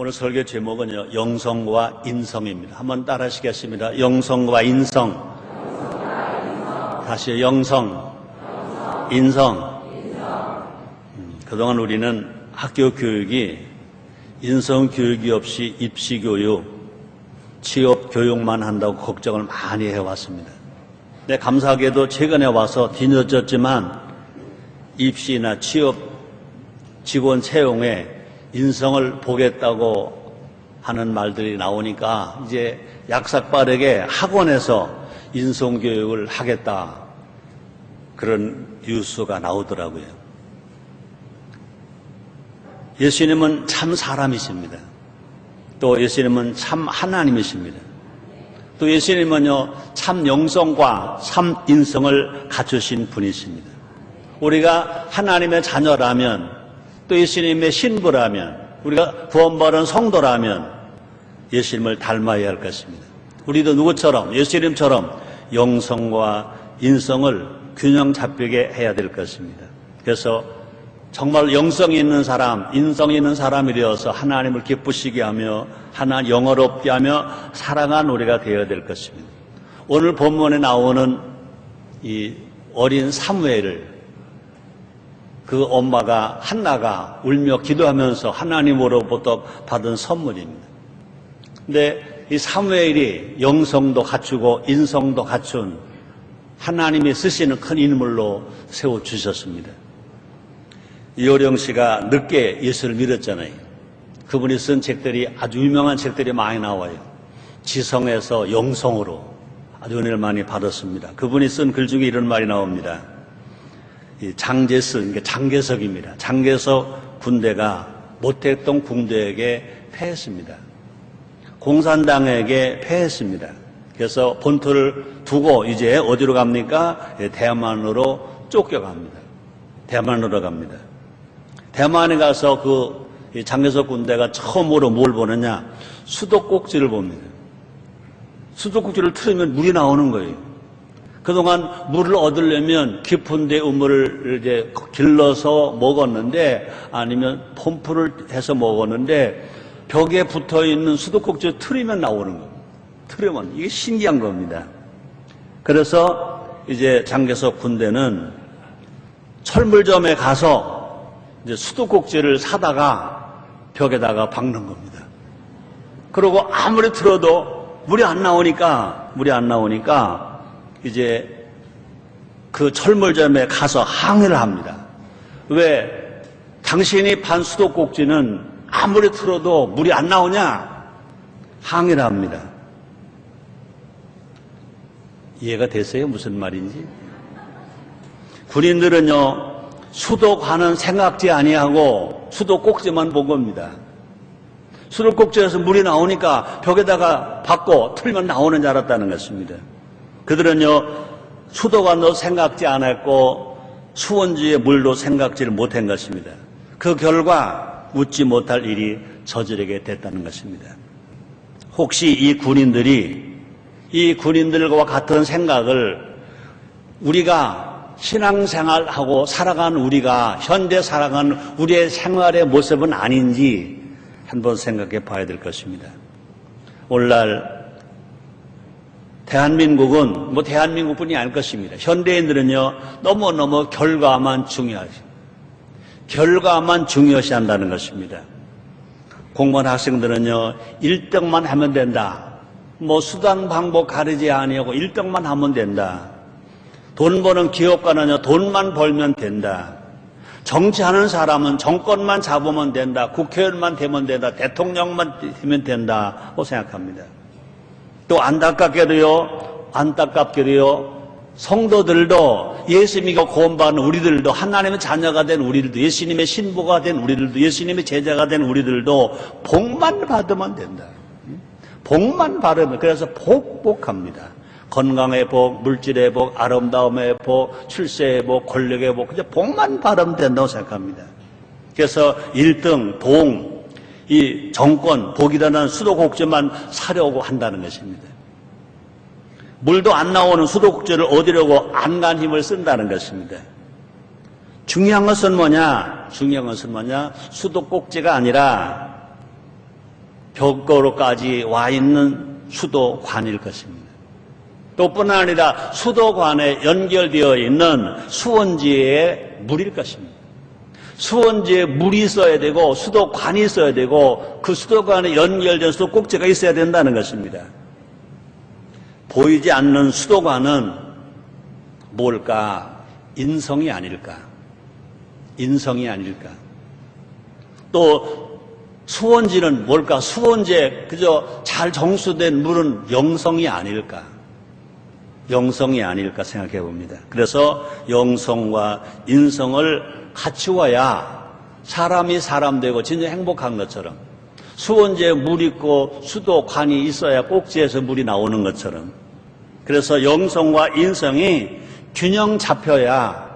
오늘 설교 제목은요, 영성과 인성입니다. 한번 따라 하시겠습니다. 영성과 인성. 다시 영성, 인성. 그동안 우리는 학교 교육이 인성 교육이 없이 입시 교육, 취업 교육만 한다고 걱정을 많이 해왔습니다. 근데 감사하게도 최근에 와서 뒤늦었지만 입시나 취업, 직원 채용에 인성을 보겠다고 하는 말들이 나오니까 이제 약삭빠르게 학원에서 인성교육을 하겠다, 그런 뉴스가 나오더라고요. 예수님은 참 사람이십니다. 또 예수님은 참 하나님이십니다. 또 예수님은요, 참 영성과 참 인성을 갖추신 분이십니다. 우리가 하나님의 자녀라면, 또 예수님의 신부라면, 우리가 구원받은 성도라면 예수님을 닮아야 할 것입니다. 우리도 누구처럼, 예수님처럼 영성과 인성을 균형 잡히게 해야 될 것입니다. 그래서 정말 영성이 있는 사람, 인성이 있는 사람이 되어서 하나님을 기쁘시게 하며 하나님 영어롭게 하며 살아간 우리가 되어야 될 것입니다. 오늘 본문에 나오는 이 어린 사무엘을 그 엄마가 한나가 울며 기도하면서 하나님으로부터 받은 선물입니다. 근데 이 사무엘이 영성도 갖추고 인성도 갖춘 하나님이 쓰시는 큰 인물로 세워주셨습니다. 이호령 씨가 늦게 예수를 믿었잖아요. 그분이 쓴 책들이 아주 유명한 책들이 많이 나와요. 지성에서 영성으로 아주 은혜를 많이 받았습니다. 그분이 쓴 글 중에 이런 말이 나옵니다. 장제스, 그러니까 장개석입니다. 장개석 군대가 모택동 군대에게 패했습니다. 공산당에게 패했습니다. 그래서 본토를 두고 이제 어디로 갑니까? 대만으로 쫓겨갑니다. 대만으로 갑니다. 대만에 가서 그 장개석 군대가 처음으로 뭘 보느냐? 수도꼭지를 봅니다. 수도꼭지를 틀으면 물이 나오는 거예요. 그동안 물을 얻으려면 깊은 데 우물을 이제 길러서 먹었는데, 아니면 펌프를 해서 먹었는데, 벽에 붙어 있는 수도꼭지를 틀으면 나오는 겁니다. 틀으면. 이게 신기한 겁니다. 그래서 이제 장개석 군대는 철물점에 가서 이제 수도꼭지를 사다가 벽에다가 박는 겁니다. 그리고 아무리 틀어도 물이 안 나오니까 이제 그 철물점에 가서 항의를 합니다. 왜 당신이 판 수도꼭지는 아무리 틀어도 물이 안 나오냐? 항의를 합니다. 이해가 됐어요? 무슨 말인지? 군인들은요, 수도관은 생각지 아니하고 수도꼭지만 본 겁니다. 수도꼭지에서 물이 나오니까 벽에다가 박고 틀면 나오는 줄 알았다는 것입니다. 그들은요, 수도관도 생각지 않았고 수원지의 물도 생각지를 못한 것입니다. 그 결과 웃지 못할 일이 저지르게 됐다는 것입니다. 혹시 이 군인들과 같은 생각을 우리가 신앙생활하고 살아가는 우리가 현대 살아가는 우리의 생활의 모습은 아닌지 한번 생각해 봐야 될 것입니다. 오늘날 대한민국은 대한민국뿐이 아닐 것입니다. 현대인들은요, 너무너무 결과만 중요시한다는 것입니다. 공부하는 학생들은요, 1등만 하면 된다. 수단 방법 가리지 아니하고 1등만 하면 된다. 돈 버는 기업가는요, 돈만 벌면 된다. 정치하는 사람은 정권만 잡으면 된다. 국회의원만 되면 된다. 대통령만 되면 된다고 생각합니다. 또 안타깝게도요, 성도들도 예수 믿고 구원받은 우리들도, 하나님의 자녀가 된 우리들도, 예수님의 신부가 된 우리들도, 예수님의 제자가 된 우리들도 복만 받으면 된다. 복만 받으면, 그래서 복합니다. 건강의 복, 물질의 복, 아름다움의 복, 출세의 복, 권력의 복, 그저 복만 받으면 된다고 생각합니다. 그래서 1등, 이 정권, 복이라는 수도꼭지만 사려고 한다는 것입니다. 물도 안 나오는 수도꼭지를 얻으려고 안간 힘을 쓴다는 것입니다. 중요한 것은 뭐냐? 수도꼭지가 아니라 벽고로까지 와 있는 수도관일 것입니다. 또 뿐 아니라 수도관에 연결되어 있는 수원지의 물일 것입니다. 수원지에 물이 있어야 되고 수도관이 있어야 되고 그 수도관에 연결된 수도꼭지가 있어야 된다는 것입니다. 보이지 않는 수도관은 뭘까? 인성이 아닐까? 인성이 아닐까? 또 수원지는 뭘까? 수원지에 그저 잘 정수된 물은 영성이 아닐까? 영성이 아닐까 생각해 봅니다. 그래서 영성과 인성을 갖추어야 사람이 사람 되고 진짜 행복한 것처럼 수원지에 물 있고 수도관이 있어야 꼭지에서 물이 나오는 것처럼 그래서 영성과 인성이 균형 잡혀야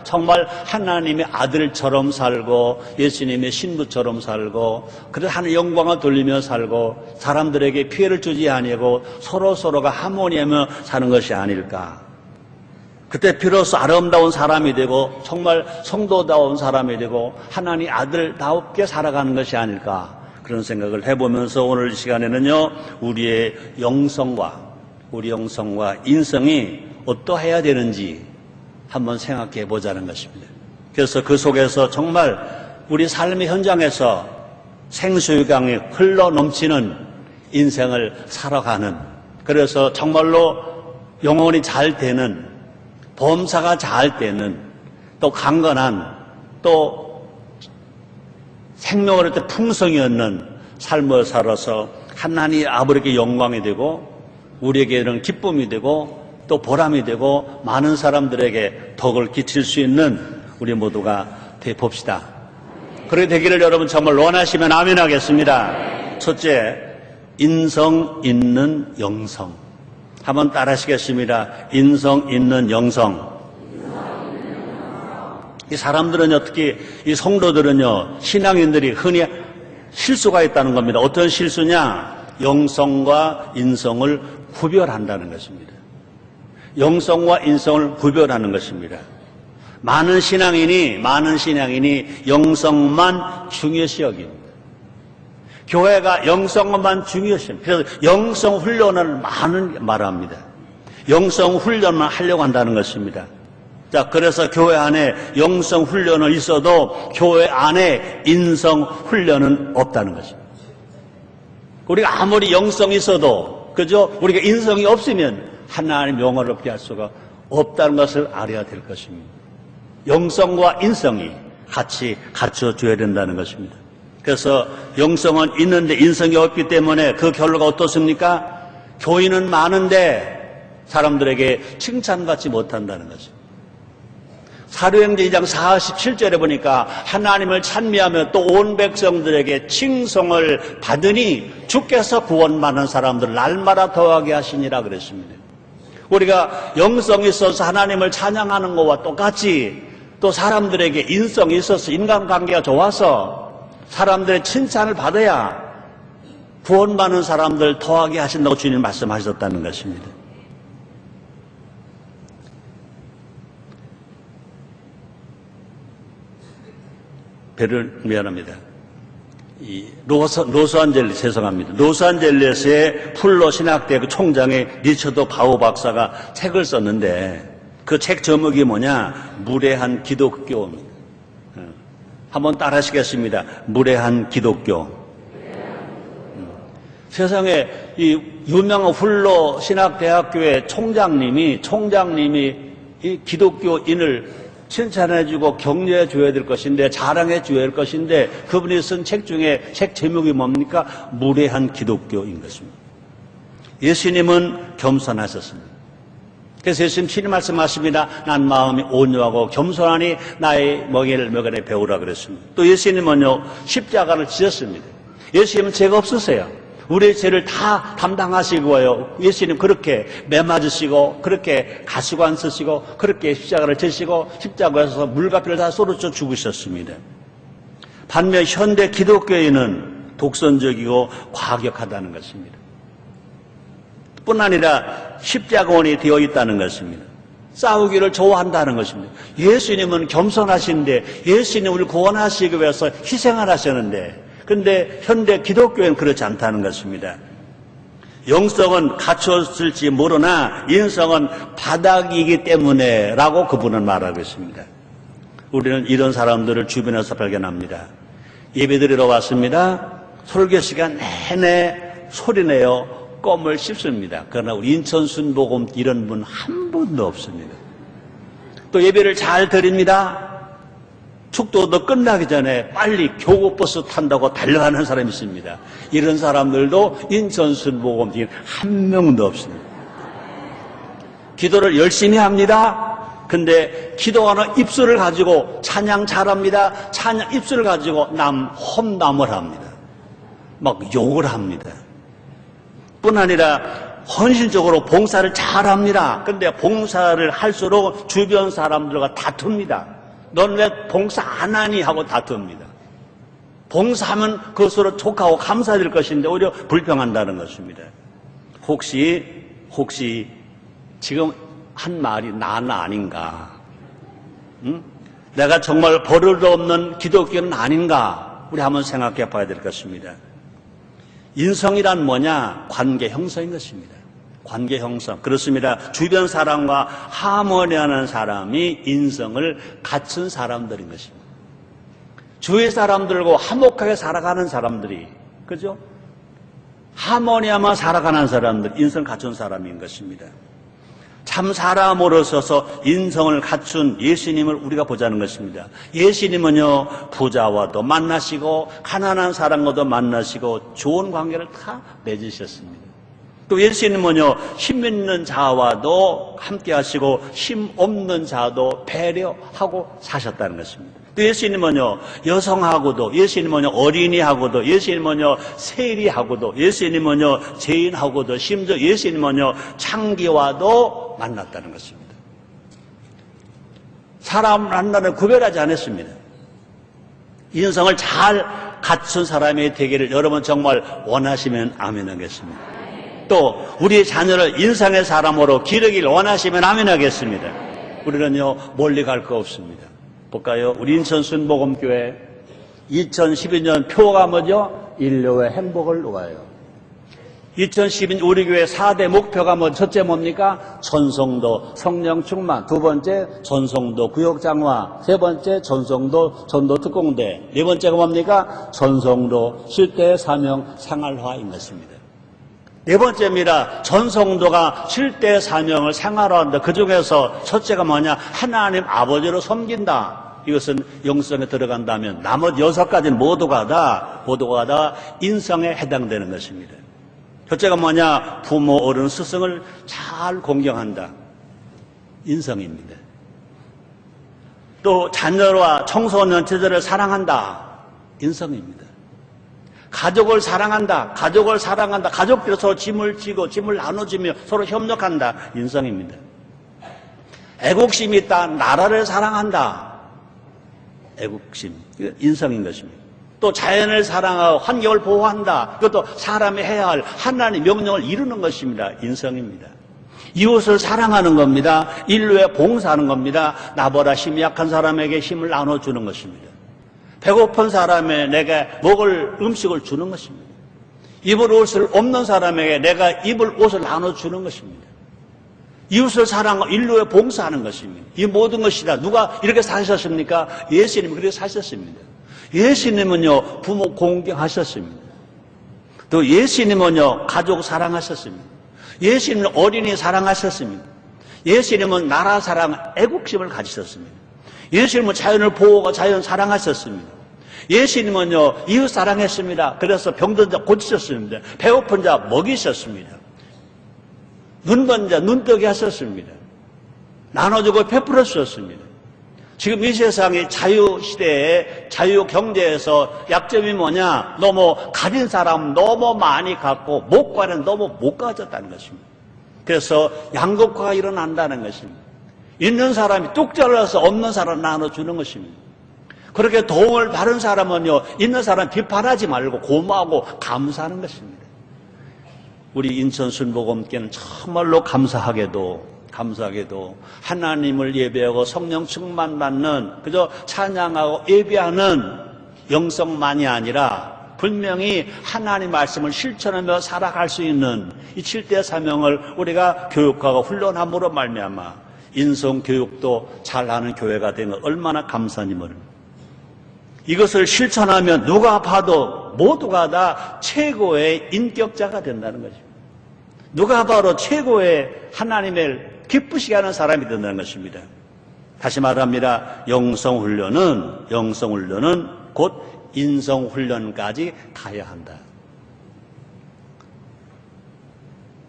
정말 하나님의 아들처럼 살고 예수님의 신부처럼 살고 그래서 하나님의 영광을 돌리며 살고 사람들에게 피해를 주지 아니하고 서로가 하모니하며 사는 것이 아닐까. 그때 비로소 아름다운 사람이 되고 정말 성도다운 사람이 되고 하나님 아들다웁게 살아가는 것이 아닐까 그런 생각을 해보면서 오늘 이 시간에는요 우리 영성과 인성이 어떠해야 되는지 한번 생각해 보자는 것입니다. 그래서 그 속에서 정말 우리 삶의 현장에서 생수강이 흘러 넘치는 인생을 살아가는 그래서 정말로 영혼이 잘 되는 범사가 잘 되는 또 강건한 또 생명을 할 때 풍성이 얻는 삶을 살아서 하나님 아버지께 영광이 되고 우리에게는 기쁨이 되고 또 보람이 되고 많은 사람들에게 덕을 끼칠 수 있는 우리 모두가 되봅시다. 그렇게 되기를 여러분 정말 원하시면 아멘 하겠습니다. 첫째, 인성 있는 영성. 한번 따라 하시겠습니다. 인성 있는 영성. 이 사람들은요, 특히 이 성도들은요, 신앙인들이 흔히 실수가 있다는 겁니다. 어떤 실수냐? 영성과 인성을 구별한다는 것입니다. 영성과 인성을 구별하는 것입니다. 많은 신앙인이 영성만 중요시 여깁니다. 교회가 영성만 중요시 여깁니다. 그래서 영성 훈련을 많은 말합니다. 영성 훈련만 하려고 한다는 것입니다. 자, 그래서 교회 안에 영성 훈련은 있어도 교회 안에 인성 훈련은 없다는 것입니다. 우리가 아무리 영성이 있어도 그저 우리가 인성이 없으면 하나님 영광을 피할 수가 없다는 것을 알아야 될 것입니다. 영성과 인성이 같이 갖춰줘야 된다는 것입니다. 그래서 영성은 있는데 인성이 없기 때문에 그 결과가 어떻습니까? 교인은 많은데 사람들에게 칭찬받지 못한다는 것입니다. 사도행전 2장 47절에 보니까 하나님을 찬미하며 또 온 백성들에게 칭송을 받으니 주께서 구원받는 사람들 날마다 더하게 하시니라 그랬습니다. 우리가 영성이 있어서 하나님을 찬양하는 것과 똑같이 또 사람들에게 인성이 있어서 인간관계가 좋아서 사람들의 칭찬을 받아야 구원받는 사람들 더하게 하신다고 주님 말씀하셨다는 것입니다. 미안합니다. 로스안젤레스의 풀로 신학대학 총장의 리처드 바우 박사가 책을 썼는데 그 책 제목이 뭐냐? 무례한 기독교입니다. 한번 따라 하시겠습니다. 무례한 기독교. 세상에 이 유명한 훌로 신학대학교의 총장님이 이 기독교인을 칭찬해주고 격려해줘야 될 것인데 자랑해줘야 될 것인데 그분이 쓴 책 중에 책 제목이 뭡니까? 무례한 기독교인 것입니다. 예수님은 겸손하셨습니다. 그래서 예수님 친히 말씀하십니다. 난 마음이 온유하고 겸손하니 나의 멍에를 멱안에 배우라 그랬습니다. 또 예수님은요 십자가를 지셨습니다. 예수님은 죄가 없으세요. 우리의 죄를 다 담당하시고요. 예수님 그렇게 매 맞으시고 그렇게 가시관 쓰시고 그렇게 십자가를 지시고 십자가에서 물과 피를 다 쏟아져 죽으셨습니다. 반면 현대 기독교인은 독선적이고 과격하다는 것입니다. 뿐 아니라 십자가원이 되어 있다는 것입니다. 싸우기를 좋아한다는 것입니다. 예수님은 겸손하신데 예수님 우리를 구원하시기 위해서 희생을 하셨는데 그런데 현대 기독교는 그렇지 않다는 것입니다. 영성은 갖췄을지 모르나 인성은 바닥이기 때문에 라고 그분은 말하고 있습니다. 우리는 이런 사람들을 주변에서 발견합니다. 예배드리러 왔습니다. 설교 시간 내내 소리내어 껌을 씹습니다. 그러나 우리 인천 순복음 이런 분 한 분도 없습니다. 또 예배를 잘 드립니다. 축도도 끝나기 전에 빨리 교구버스 탄다고 달려가는 사람이 있습니다. 이런 사람들도 인천 순복음 한 명도 없습니다. 기도를 열심히 합니다. 근데 기도하는 입술을 가지고 찬양 잘합니다. 찬양 입술을 가지고 남 험담을 합니다. 막 욕을 합니다. 뿐 아니라 헌신적으로 봉사를 잘합니다. 근데 봉사를 할수록 주변 사람들과 다툽니다. 넌 왜 봉사 안 하니? 하고 다툽니다. 봉사하면 그것으로 족하고 감사될 것인데 오히려 불평한다는 것입니다. 혹시 지금 한 말이 나는 아닌가? 응? 내가 정말 버릇도 없는 기독교는 아닌가? 우리 한번 생각해 봐야 될 것입니다. 인성이란 뭐냐? 관계 형성인 것입니다. 관계 형성. 그렇습니다. 주변 사람과 하모니하는 사람이 인성을 갖춘 사람들인 것입니다. 주위 사람들과 화목하게 살아가는 사람들이, 그죠? 하모니하며 살아가는 사람들, 인성을 갖춘 사람인 것입니다. 참 사람으로서서 인성을 갖춘 예수님을 우리가 보자는 것입니다. 예수님은요, 부자와도 만나시고 가난한 사람과도 만나시고 좋은 관계를 다 맺으셨습니다. 또 예수님은요, 힘 있는 자와도 함께 하시고 힘 없는 자도 배려하고 사셨다는 것입니다. 또 예수님은요, 여성하고도, 예수님은요, 어린이하고도, 예수님은요, 세리하고도, 예수님은요, 죄인하고도, 심지어 예수님은요, 창기와도 만났다는 것입니다. 사람 만나는 구별하지 않았습니다. 인성을 잘 갖춘 사람의 되기를 여러분 정말 원하시면 아멘 하겠습니다. 또 우리 자녀를 인성의 사람으로 기르길 원하시면 아멘 하겠습니다. 우리는요, 멀리 갈 거 없습니다. 볼까요? 우리 인천 순복음교회 2012년 표가 뭐죠? 인류의 행복을 위하여. 2012년 우리 교회 4대 목표가 뭐, 첫째 뭡니까? 전성도 성령 충만, 두 번째 전성도 구역장화, 세 번째 전성도 전도 특공대, 네 번째가 뭡니까? 전성도 실대 사명 생활화인 것입니다. 네 번째입니다. 전성도가 실대 사명을 생활화한다. 그 중에서 첫째가 뭐냐? 하나님 아버지로 섬긴다. 이것은 영성에 들어간다면 나머지 6가지는 모두가 다 인성에 해당되는 것입니다. 첫째가 뭐냐? 부모, 어른, 스승을 잘 공경한다. 인성입니다. 또 자녀와 청소년, 제자를 사랑한다. 인성입니다. 가족을 사랑한다. 가족들이 서로 짐을 지고 짐을 나눠주며 서로 협력한다. 인성입니다. 애국심이 있다. 나라를 사랑한다. 애국심. 이거 인성인 것입니다. 또 자연을 사랑하고 환경을 보호한다. 그것도 사람이 해야 할 하나님의 명령을 이루는 것입니다. 인성입니다. 이웃을 사랑하는 겁니다. 인류에 봉사하는 겁니다. 나보다 힘이 약한 사람에게 힘을 나눠주는 것입니다. 배고픈 사람에게 먹을 음식을 주는 것입니다. 입을 옷을 없는 사람에게 내가 입을 옷을 나눠주는 것입니다. 이웃을 사랑하고 인류에 봉사하는 것입니다. 이 모든 것이 다 누가 이렇게 사셨습니까? 예수님이 그렇게 사셨습니다. 예수님은요, 부모 공경하셨습니다. 또 예수님은요, 가족 사랑하셨습니다. 예수님은 어린이 사랑하셨습니다. 예수님은 나라 사랑, 애국심을 가지셨습니다. 예수님은 자연을 보호하고 자연 사랑하셨습니다. 예수님은요, 이웃 사랑했습니다. 그래서 병든 자 고치셨습니다. 배고픈 자 먹이셨습니다. 눈먼 자 눈뜨게 하셨습니다. 나눠주고 베풀어 주셨습니다. 지금 이 세상이 자유시대에 자유경제에서 약점이 뭐냐? 너무 가진 사람 너무 많이 갖고 못 가는 너무 못 가졌다는 것입니다. 그래서 양극화가 일어난다는 것입니다. 있는 사람이 뚝 잘라서 없는 사람 나눠주는 것입니다. 그렇게 도움을 받은 사람은요, 있는 사람 비판하지 말고 고마워하고 감사하는 것입니다. 우리 인천 순복음교회는 정말로 감사하게도 하나님을 예배하고 성령 충만 받는 그저 찬양하고 예배하는 영성만이 아니라 분명히 하나님 말씀을 실천하며 살아갈 수 있는 이 7대 사명을 우리가 교육하고 훈련함으로 말미암아 인성교육도 잘하는 교회가 되는 것 얼마나 감사한지 모릅니다. 이것을 실천하면 누가 봐도 모두가 다 최고의 인격자가 된다는 거죠. 누가 봐도 최고의 하나님을 기쁘시게 하는 사람이 된다는 것입니다. 다시 말합니다. 영성훈련은 곧 인성훈련까지 가야 한다.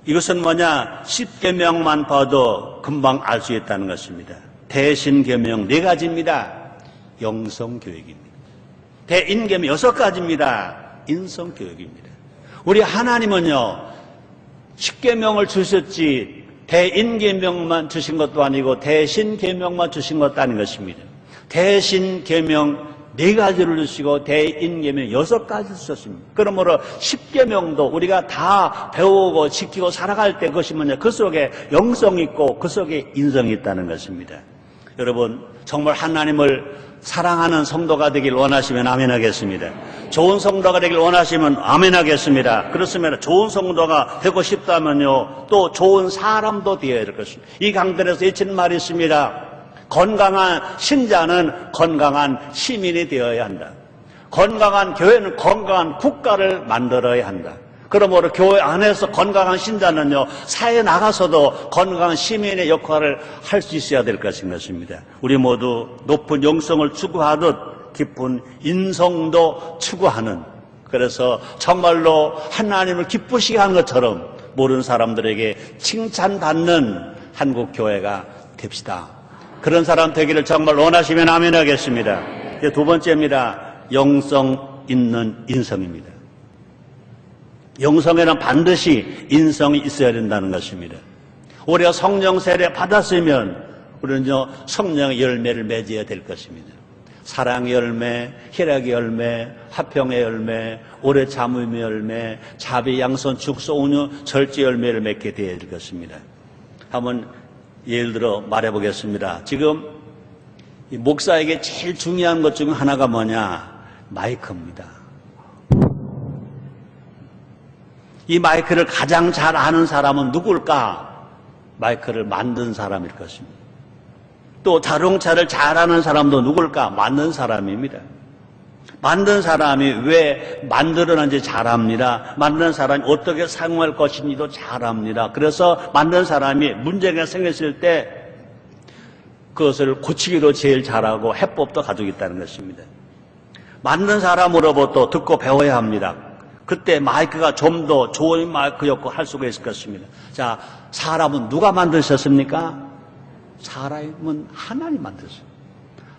이것은 뭐냐? 10계명만 봐도 금방 알 수 있다는 것입니다. 대신계명 4가지입니다. 영성교육입니다. 대인계명 6가지입니다. 인성교육입니다. 우리 하나님은요 10계명을 주셨지 대인계명만 주신 것도 아니고 대신계명만 주신 것도 아닌 것입니다. 대신계명 4가지를 주시고 대인계명 6가지 주셨습니다. 그러므로 10계명도 우리가 다 배우고 지키고 살아갈 때 그것이 뭐냐? 그 속에 영성이 있고 그 속에 인성이 있다는 것입니다. 여러분 정말 하나님을 사랑하는 성도가 되길 원하시면 아멘 하겠습니다. 좋은 성도가 되길 원하시면 아멘 하겠습니다. 그렇습니다. 좋은 성도가 되고 싶다면요 또 좋은 사람도 되어야 될 것입니다. 이 강단에서 외치는 말이 있습니다. 건강한 신자는 건강한 시민이 되어야 한다. 건강한 교회는 건강한 국가를 만들어야 한다. 그러므로 교회 안에서 건강한 신자는요 사회에 나가서도 건강한 시민의 역할을 할 수 있어야 될 것입니다. 우리 모두 높은 영성을 추구하듯 깊은 인성도 추구하는, 그래서 정말로 하나님을 기쁘시게 하는 것처럼 모르는 사람들에게 칭찬받는 한국 교회가 됩시다. 그런 사람 되기를 정말 원하시면 아멘 하겠습니다. 이제 2번째입니다. 영성 있는 인성입니다. 영성에는 반드시 인성이 있어야 된다는 것입니다. 우리가 성령 세례 받았으면 우리는요 성령의 열매를 맺어야 될 것입니다. 사랑의 열매, 희락의 열매, 화평의 열매, 오래 참음의 열매, 자비, 양선, 축소, 온유, 절제 열매를 맺게 되어야 될 것입니다. 한번 예를 들어 말해보겠습니다. 지금 목사에게 제일 중요한 것 중 하나가 뭐냐? 마이크입니다. 이 마이크를 가장 잘 아는 사람은 누굴까? 마이크를 만든 사람일 것입니다. 또 자동차를 잘 아는 사람도 누굴까? 만든 사람입니다. 만든 사람이 왜 만들어낸지 잘 압니다. 만든 사람이 어떻게 사용할 것인지도 잘 압니다. 그래서 만든 사람이 문제가 생겼을 때 그것을 고치기도 제일 잘하고 해법도 가지고 있다는 것입니다. 만든 사람으로부터 듣고 배워야 합니다. 그때 마이크가 좀 더 좋은 마이크였고 할 수가 있을 것입니다. 자, 사람은 누가 만드셨습니까? 사람은 하나님 만드셨습니다.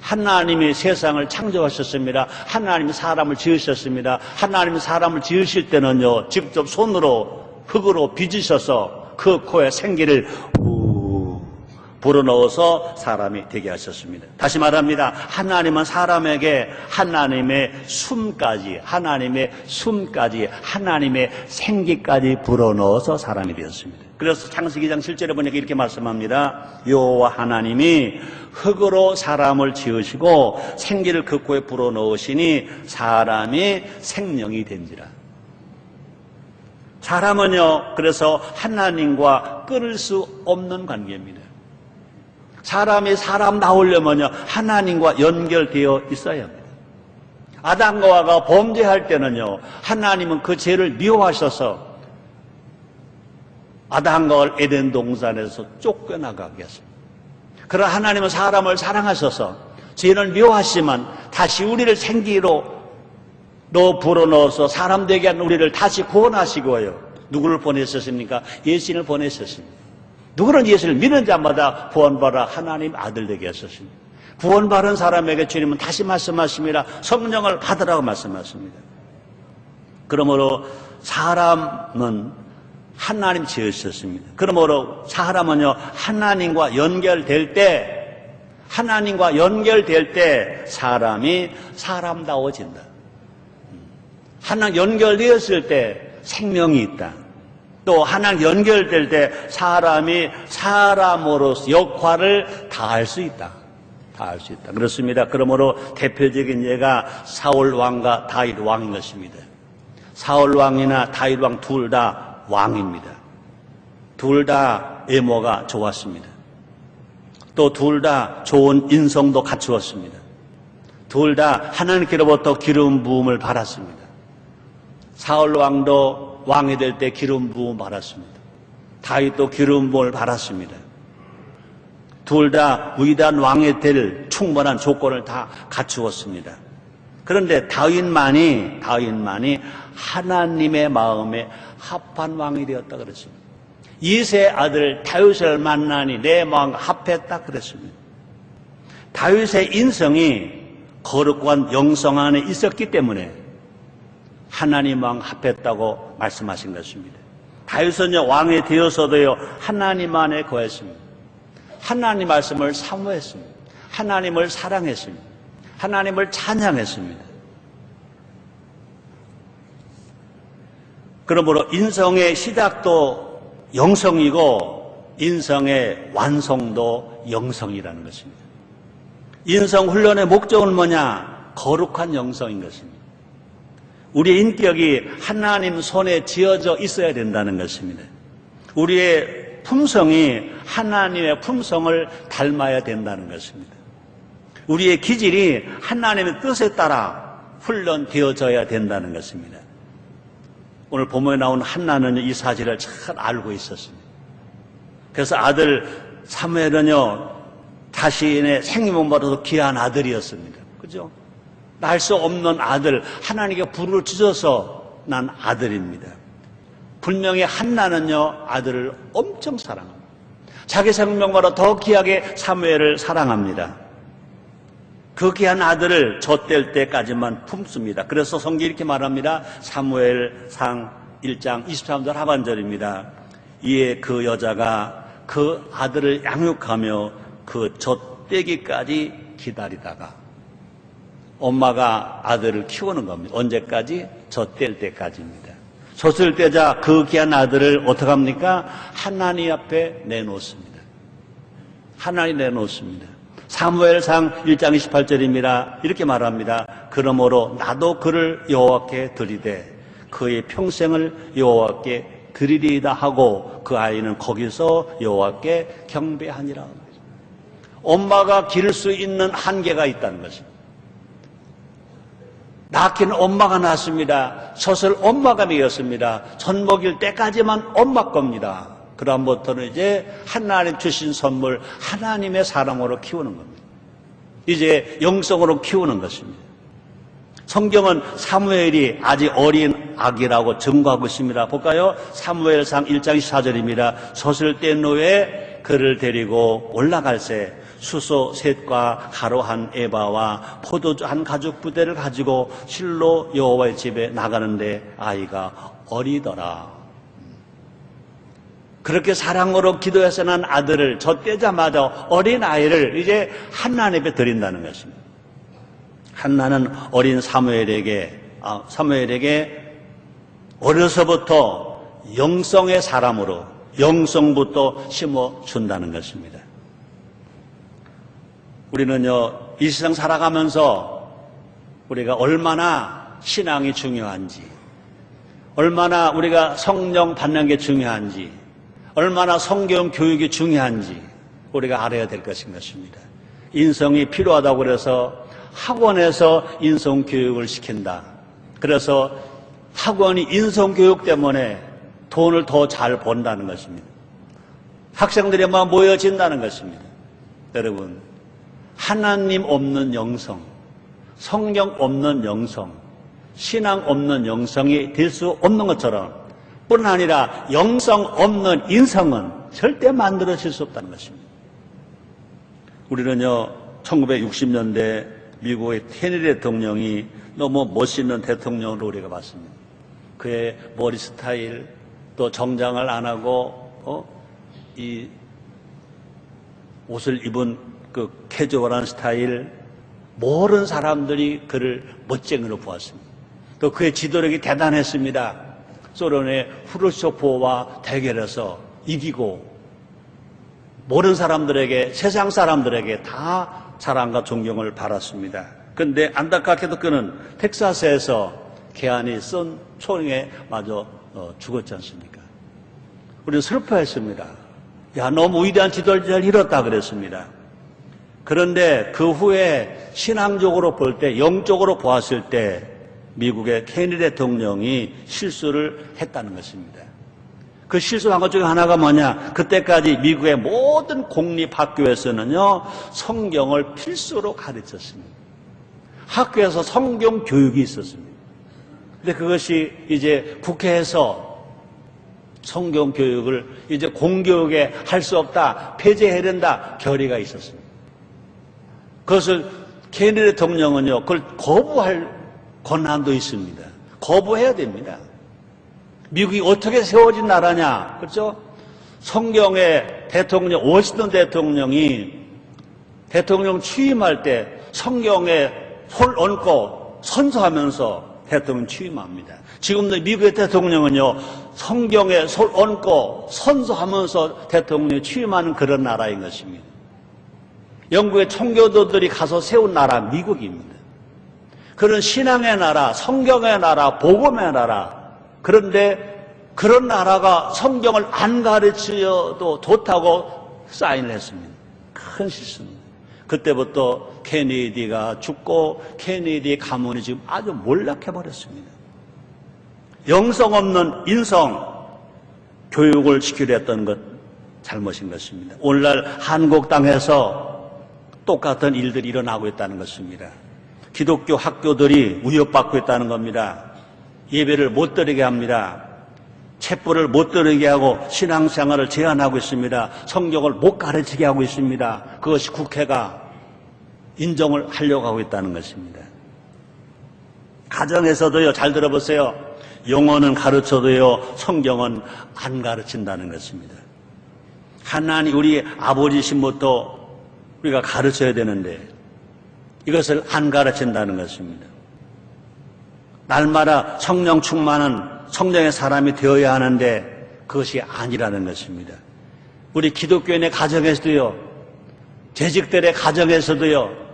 하나님이 세상을 창조하셨습니다. 하나님이 사람을 지으셨습니다. 하나님이 사람을 지으실 때는요 직접 손으로 흙으로 빚으셔서 그 코에 생기를 불어넣어서 사람이 되게 하셨습니다. 다시 말합니다. 하나님은 사람에게 하나님의 숨까지, 하나님의 생기까지 불어넣어서 사람이 되었습니다. 그래서 창세기 2장 7절에 보니까 이렇게 말씀합니다. 여호와 하나님이 흙으로 사람을 지으시고 생기를 그 코에 불어넣으시니 사람이 생명이 된지라. 사람은요 그래서 하나님과 끊을 수 없는 관계입니다. 사람이 사람 나오려면요 하나님과 연결되어 있어야 합니다. 아담과 하와가 범죄할 때는요 하나님은 그 죄를 미워하셔서 아담과 하와를 에덴 동산에서 쫓겨나가게 했습니다. 그러나 하나님은 사람을 사랑하셔서 죄를 미워하시지만 다시 우리를 생기로 불어넣어서 사람 되게 한 우리를 다시 구원하시고요. 누구를 보내셨습니까? 예수님을 보내셨습니다. 누구는 예수를 믿는 자마다 구원받아 하나님 아들 되게 하셨습니다. 구원받은 사람에게 주님은 다시 말씀하십니다. 성령을 받으라고 말씀하십니다. 그러므로 사람은 하나님 지으셨습니다. 그러므로 사람은요 하나님과 연결될 때 사람이 사람다워진다. 하나님 연결되었을 때 생명이 있다. 또 하나님 연결될 때 사람이 사람으로서 역할을 다할 수 있다. 다할 수 있다. 그렇습니다. 그러므로 대표적인 예가 사울 왕과 다윗 왕인 것입니다. 사울 왕이나 다윗 왕 둘 다 왕입니다. 둘 다 외모가 좋았습니다. 또 둘 다 좋은 인성도 갖추었습니다. 둘 다 하나님께로부터 기름 부음을 받았습니다. 사울 왕도 왕이 될 때 기름 부음 받았습니다. 다윗도 기름 부음을 받았습니다. 둘 다 위대한 왕이 될 충분한 조건을 다 갖추었습니다. 그런데 다윗만이 하나님의 마음에 합한 왕이 되었다 그랬습니다. 이세 아들 다윗을 만나니 내 마음과 합했다 그랬습니다. 다윗의 인성이 거룩한 영성 안에 있었기 때문에 하나님 왕 합했다고 말씀하신 것입니다. 다윗은요 왕이 되어서도요 하나님 안에 거했습니다. 하나님 말씀을 사모했습니다. 하나님을 사랑했습니다. 하나님을 찬양했습니다. 그러므로 인성의 시작도 영성이고 인성의 완성도 영성이라는 것입니다. 인성 훈련의 목적은 뭐냐? 거룩한 영성인 것입니다. 우리의 인격이 하나님 손에 지어져 있어야 된다는 것입니다. 우리의 품성이 하나님의 품성을 닮아야 된다는 것입니다. 우리의 기질이 하나님의 뜻에 따라 훈련되어져야 된다는 것입니다. 오늘 본문에 나온 한나는 이 사실을 잘 알고 있었습니다. 그래서 아들 사무엘은요 자신의 생명보다도 귀한 아들이었습니다. 그죠? 날 수 없는 아들, 하나님께 불을 주셔서 난 아들입니다. 분명히 한나는요 아들을 엄청 사랑합니다. 자기 생명보다 더 귀하게 사무엘을 사랑합니다. 그 귀한 아들을 젖될 때까지만 품습니다. 그래서 성경이 이렇게 말합니다. 사무엘상 1장 23절 하반절입니다. 이에 그 여자가 그 아들을 양육하며 그 젖되기까지 기다리다가 엄마가 아들을 키우는 겁니다. 언제까지? 젖될 때까지입니다. 젖을 떼자 그 귀한 아들을 어떻게 합니까? 하나님 앞에 내놓습니다. 하나님 내놓습니다. 사무엘상 1장 28절입니다. 이렇게 말합니다. 그러므로 나도 그를 여호와께 드리되 그의 평생을 여호와께 드리리이다 하고 그 아이는 거기서 여호와께 경배하니라. 엄마가 기를 수 있는 한계가 있다는 것입니다. 낳기는 엄마가 낳습니다. 젖을 엄마가 먹였습니다. 젖 먹일 때까지만 엄마 겁니다. 그다음부터는 이제 하나님 주신 선물, 하나님의 사랑으로 키우는 겁니다. 이제 영성으로 키우는 것입니다. 성경은 사무엘이 아직 어린 아기라고 증거하고 있습니다. 볼까요? 사무엘상 1장 24절입니다. 젖을 뗀 후에 그를 데리고 올라갈새 수소 셋과 가루 한 에바와 포도주 한 가죽 부대를 가지고 실로 여호와의 집에 나가는데 아이가 어리더라. 그렇게 사랑으로 기도해서 난 아들을 젖대자마자 어린 아이를 이제 한나님께 드린다는 것입니다. 한나는 어린 사무엘에게 어려서부터 영성의 사람으로 영성부터 심어준다는 것입니다. 우리는요, 이 세상 살아가면서 우리가 얼마나 신앙이 중요한지, 얼마나 우리가 성령 받는 게 중요한지, 얼마나 성경 교육이 중요한지 우리가 알아야 될 것인 것입니다. 인성이 필요하다고 그래서 학원에서 인성 교육을 시킨다. 그래서 학원이 인성 교육 때문에 돈을 더 잘 번다는 것입니다. 학생들에만 모여진다는 것입니다. 여러분, 하나님 없는 영성, 성경 없는 영성, 신앙 없는 영성이 될 수 없는 것처럼 뿐 아니라 영성 없는 인성은 절대 만들어질 수 없다는 것입니다. 우리는요 1960년대 미국의 케네디 대통령이 너무 멋있는 대통령으로 우리가 봤습니다. 그의 머리 스타일, 또 정장을 안 하고 이 옷을 입은 그 캐주얼한 스타일, 모든 사람들이 그를 멋쟁이로 보았습니다. 또 그의 지도력이 대단했습니다. 소련의 후르쇼프와 대결해서 이기고 모든 사람들에게, 세상 사람들에게 다 사랑과 존경을 받았습니다. 그런데 안타깝게도 그는 텍사스에서 개안이 쏜 총에 마저 죽었지 않습니까? 우리는 슬퍼했습니다. 야, 너무 위대한 지도자를 잃었다 그랬습니다. 그런데 그 후에 신앙적으로 볼 때, 영적으로 보았을 때 미국의 케네디 대통령이 실수를 했다는 것입니다. 그 실수한 것 중에 하나가 뭐냐? 그때까지 미국의 모든 공립학교에서는요, 성경을 필수로 가르쳤습니다. 학교에서 성경 교육이 있었습니다. 근데 그것이 이제 국회에서 성경 교육을 이제 공교육에 할 수 없다, 폐지해야 된다, 결의가 있었습니다. 그것을 케네디 대통령은요, 그걸 거부할 권한도 있습니다. 거부해야 됩니다. 미국이 어떻게 세워진 나라냐, 그렇죠? 성경의 대통령, 워싱턴 대통령이 대통령 취임할 때 성경에 손 얹고 선서하면서 대통령 취임합니다. 지금도 미국의 대통령은요, 성경에 손 얹고 선서하면서 대통령이 취임하는 그런 나라인 것입니다. 영국의 청교도들이 가서 세운 나라 미국입니다. 그런 신앙의 나라, 성경의 나라, 복음의 나라. 그런데 그런 나라가 성경을 안 가르쳐도 좋다고 사인을 했습니다. 큰 실수입니다. 그때부터 케네디가 죽고 케네디의 가문이 지금 아주 몰락해버렸습니다. 영성 없는 인성 교육을 시키려 했던 것 잘못인 것입니다. 오늘날 한국 땅에서 똑같은 일들이 일어나고 있다는 것입니다. 기독교 학교들이 위협받고 있다는 겁니다. 예배를 못 드리게 합니다. 촛불을 못 드리게 하고 신앙생활을 제한하고 있습니다. 성경을 못 가르치게 하고 있습니다. 그것이 국회가 인정을 하려고 하고 있다는 것입니다. 가정에서도요, 잘 들어보세요. 영어는 가르쳐도요, 성경은 안 가르친다는 것입니다. 하나님, 우리 아버지신 것도 우리가 가르쳐야 되는데 이것을 안 가르친다는 것입니다. 날마다 성령 충만한 성령의 사람이 되어야 하는데 그것이 아니라는 것입니다. 우리 기독교인의 가정에서도요, 재직들의 가정에서도요,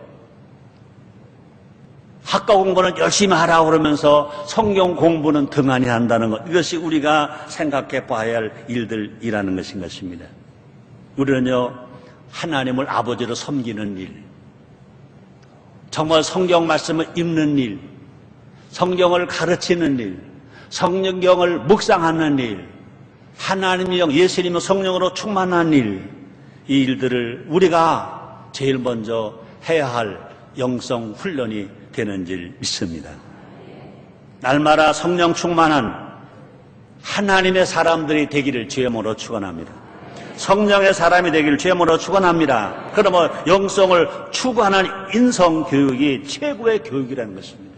학과 공부는 열심히 하라고 그러면서 성경 공부는 등한히 한다는 것, 이것이 우리가 생각해 봐야 할 일들이라는 것인 것입니다. 우리는요, 하나님을 아버지로 섬기는 일, 정말 성경 말씀을 읽는 일, 성경을 가르치는 일, 성경을 묵상하는 일, 하나님의 영, 예수님의 성령으로 충만한 일, 이 일들을 우리가 제일 먼저 해야 할 영성 훈련이 되는 줄 믿습니다. 날마다 성령 충만한 하나님의 사람들이 되기를 주님으로 축원합니다. 성령의 사람이 되기를 주님으로 축원합니다. 그러면 영성을 추구하는 인성 교육이 최고의 교육이라는 것입니다.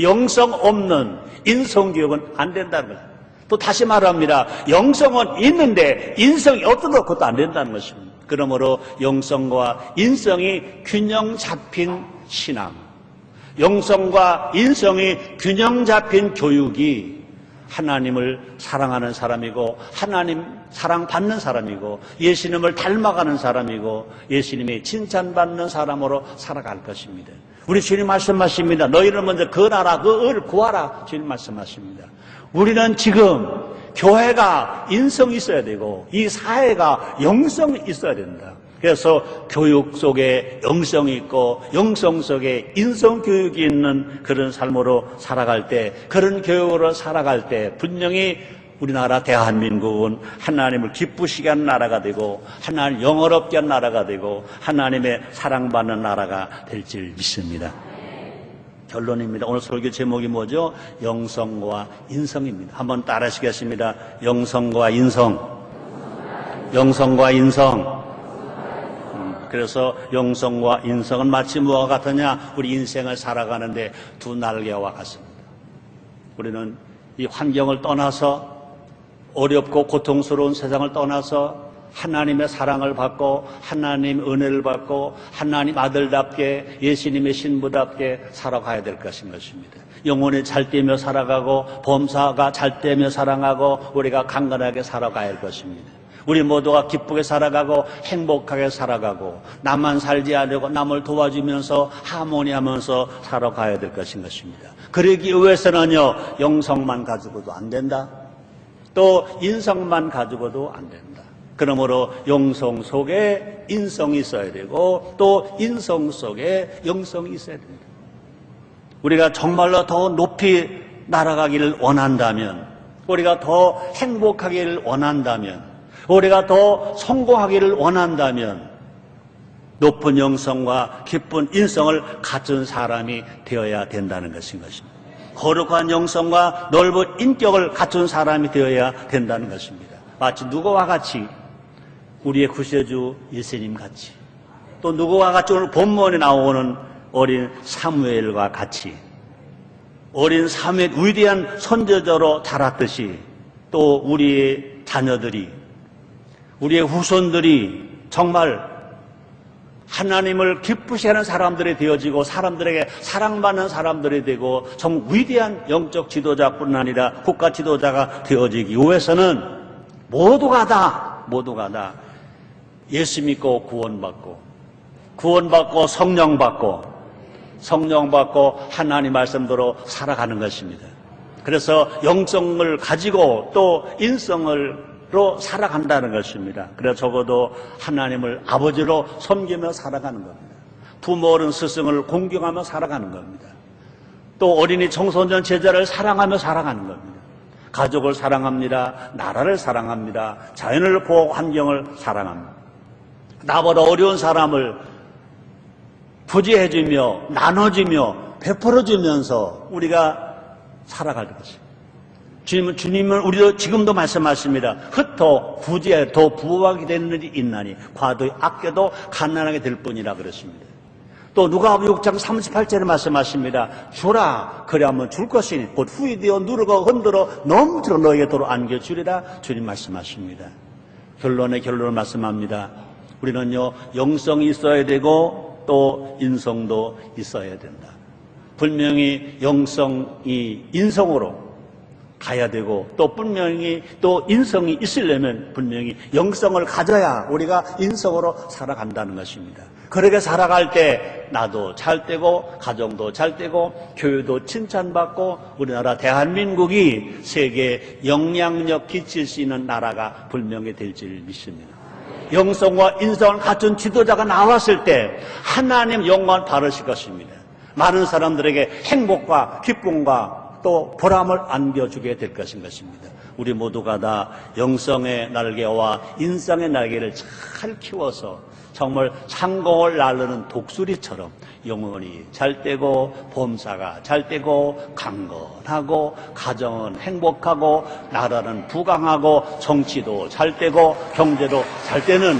영성 없는 인성 교육은 안 된다는 것입니다. 또 다시 말합니다. 영성은 있는데 인성이 없어도 그것도 안 된다는 것입니다. 그러므로 영성과 인성이 균형 잡힌 신앙, 영성과 인성이 균형 잡힌 교육이 하나님을 사랑하는 사람이고, 하나님 사랑받는 사람이고, 예수님을 닮아가는 사람이고, 예수님의 칭찬받는 사람으로 살아갈 것입니다. 우리 주님 말씀하십니다. 너희는 먼저 그 나라, 그 의를 구하라. 주님 말씀하십니다. 우리는 지금 교회가 인성이 있어야 되고, 이 사회가 영성이 있어야 된다. 그래서 교육 속에 영성이 있고 영성 속에 인성 교육이 있는 그런 삶으로 살아갈 때, 그런 교육으로 살아갈 때 분명히 우리나라 대한민국은 하나님을 기쁘시게 하는 나라가 되고, 하나님을 영어롭게 하는 나라가 되고, 하나님의 사랑받는 나라가 될 줄 믿습니다. 결론입니다. 오늘 설교 제목이 뭐죠? 영성과 인성입니다. 한번 따라 하시겠습니다. 영성과 인성. 영성과 인성. 그래서 영성과 인성은 마치 뭐와 같으냐? 우리 인생을 살아가는데 두 날개와 같습니다. 우리는 이 환경을 떠나서, 어렵고 고통스러운 세상을 떠나서 하나님의 사랑을 받고 하나님 은혜를 받고 하나님 아들답게 예수님의 신부답게 살아가야 될 것인 것입니다. 영혼이 잘 뛰며 살아가고 범사가 잘 뛰며 사랑하고 우리가 강건하게 살아가야 할 것입니다. 우리 모두가 기쁘게 살아가고 행복하게 살아가고 남만 살지 않으려고 남을 도와주면서 하모니하면서 살아가야 될 것입니다. 그러기 위해서는요, 영성만 가지고도 안 된다. 또 인성만 가지고도 안 된다. 그러므로 영성 속에 인성이 있어야 되고 또 인성 속에 영성이 있어야 된다. 우리가 정말로 더 높이 날아가기를 원한다면, 우리가 더 행복하기를 원한다면, 우리가 더 성공하기를 원한다면 높은 영성과 깊은 인성을 갖춘 사람이 되어야 된다는 것인 것입니다. 거룩한 영성과 넓은 인격을 갖춘 사람이 되어야 된다는 것입니다. 마치 누구와 같이? 우리의 구세주 예수님 같이, 또 누구와 같이 오늘 본문에 나오는 어린 사무엘과 같이, 어린 사무엘 위대한 선지자로 자랐듯이 또 우리의 자녀들이, 우리의 후손들이 정말 하나님을 기쁘시 하는 사람들이 되어지고 사람들에게 사랑받는 사람들이 되고 정말 위대한 영적 지도자뿐 아니라 국가 지도자가 되어지기 위해서는 모두가 다 예수 믿고 구원받고 성령 받고 하나님 말씀대로 살아가는 것입니다. 그래서 영성을 가지고 또 인성으로 살아간다는 것입니다. 그래서 적어도 하나님을 아버지로 섬기며 살아가는 겁니다. 부모 어른 스승을 공경하며 살아가는 겁니다. 또 어린이 청소년 제자를 사랑하며 살아가는 겁니다. 가족을 사랑합니다. 나라를 사랑합니다. 자연을 보호 환경을 사랑합니다. 나보다 어려운 사람을 부지해주며 나눠주며 베풀어주면서 우리가 살아갈 것입니다. 주님은 우리도 지금도 말씀하십니다. 흩어 부지해 더 부하게 되는 일이 있나니 과도히 아껴도 가난하게 될 뿐이라 그러십니다. 또 누가복음 6장 38절에 말씀하십니다. 주라 그리하면 줄 것이니 곧 후이되어 누르고 흔들어 넘치러 너에게 도로 안겨주리라. 주님 말씀하십니다. 결론을 말씀합니다. 우리는요, 영성이 있어야 되고 또 인성도 있어야 된다. 분명히 영성이 인성으로 가야 되고 또 분명히 또 인성이 있으려면 분명히 영성을 가져야 우리가 인성으로 살아간다는 것입니다. 그렇게 살아갈 때 나도 잘 되고 가정도 잘 되고 교회도 칭찬받고 우리나라 대한민국이 세계 영향력 끼칠 수 있는 나라가 분명히 될 줄 믿습니다. 영성과 인성을 갖춘 지도자가 나왔을 때 하나님 영광을 받으실 것입니다. 많은 사람들에게 행복과 기쁨과 또 보람을 안겨주게 될 것입니다. 우리 모두가 다 영성의 날개와 인성의 날개를 잘 키워서 정말 상공을 나르는 독수리처럼 영혼이 잘 되고 범사가 잘 되고 강건하고 가정은 행복하고 나라는 부강하고 정치도 잘 되고 경제도 잘 되는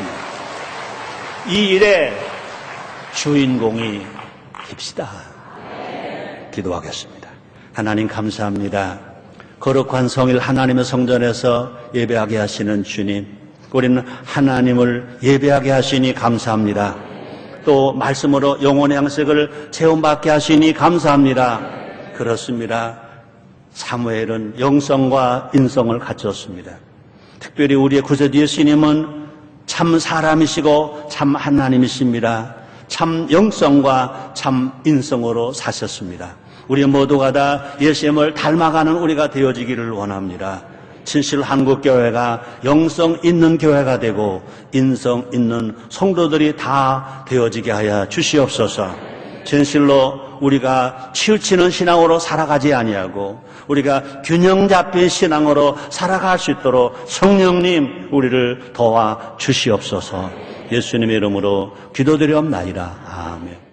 이 일의 주인공이 됩시다. 기도하겠습니다. 하나님 감사합니다. 거룩한 성일 하나님의 성전에서 예배하게 하시는 주님, 우리는 하나님을 예배하게 하시니 감사합니다. 또 말씀으로 영혼의 양식을 체험받게 하시니 감사합니다. 그렇습니다. 사무엘은 영성과 인성을 갖췄습니다. 특별히 우리의 구세주 예수님은 참 사람이시고 참 하나님이십니다. 참 영성과 참 인성으로 사셨습니다. 우리 모두가 다 예수님을 닮아가는 우리가 되어지기를 원합니다. 진실 한국교회가 영성 있는 교회가 되고 인성 있는 성도들이 다 되어지게 하여 주시옵소서. 진실로 우리가 치우치는 신앙으로 살아가지 아니하고 우리가 균형 잡힌 신앙으로 살아갈 수 있도록 성령님 우리를 도와 주시옵소서. 예수님의 이름으로 기도드리옵나이다. 아멘.